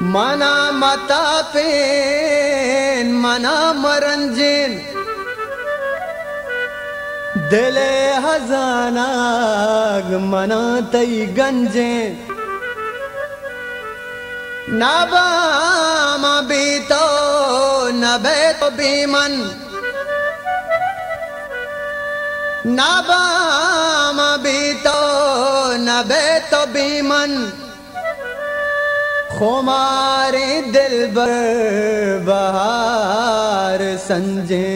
मना मता पेन मना मरंजेन दिले हजानाग मना तई गंजेन नबा मबीतो नबे तो बीमन नबा मबीतो नबे तो बीमन खुमारे दिल बर बहार संजे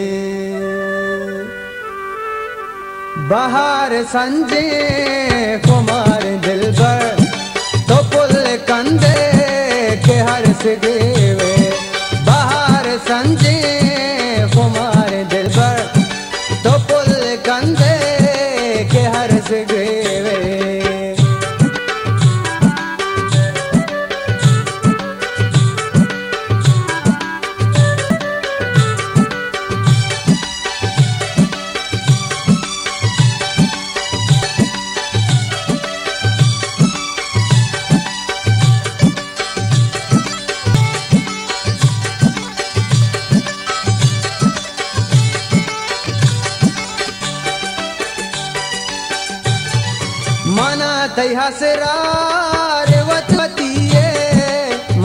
बहार संजे खुमारे दिल बर तो पुल कंदे के हर सिगेवे बहार संजे खुमारे दिल बर तो पुल कंदे के हर सिगेवे मना तई हसरा रेवतवतीये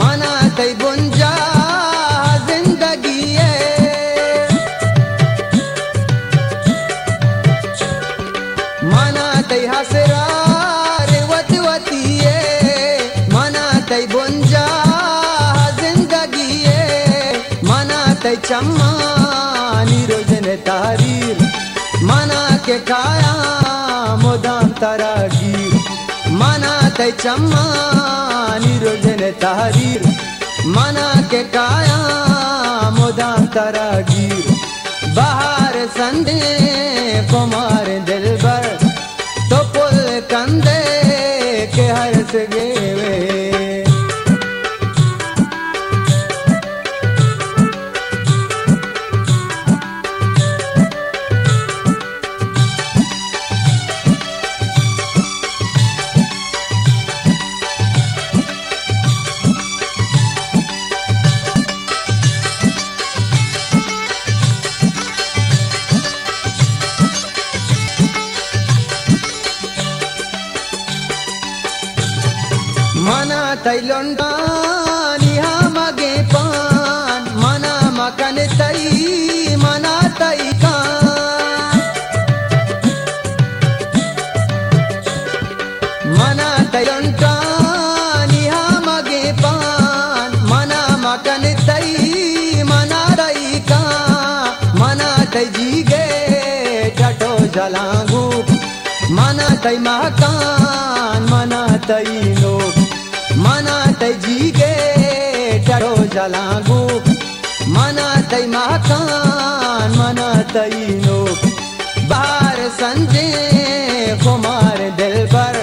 मना तई बुंजा जिंदगीये मना तई हसरा रेवतवतीये मना तई बुंजा जिंदगीये मना तई चम्मा निरोजन तारीर मना के काया मोदाम तारागीर मना तई चम्मा निरोजन तारीर मना के काया मोदाम तारागीर बहार संदे कुमार दिल बर तो पुल कंदे के हर सगेवे मना तई लोंडा निहा मगे पान मना मकन तई मना तई कान मना तई लोंडा निहा मगे पान मना मकन तई मना तई कान मना तई जीगे टटो जलांगू मना तई महकान मना तई लोग मना तई जीगे टरो जलागू मना तई महकान मना तई लोग बाहर संजे कुमार दिल बर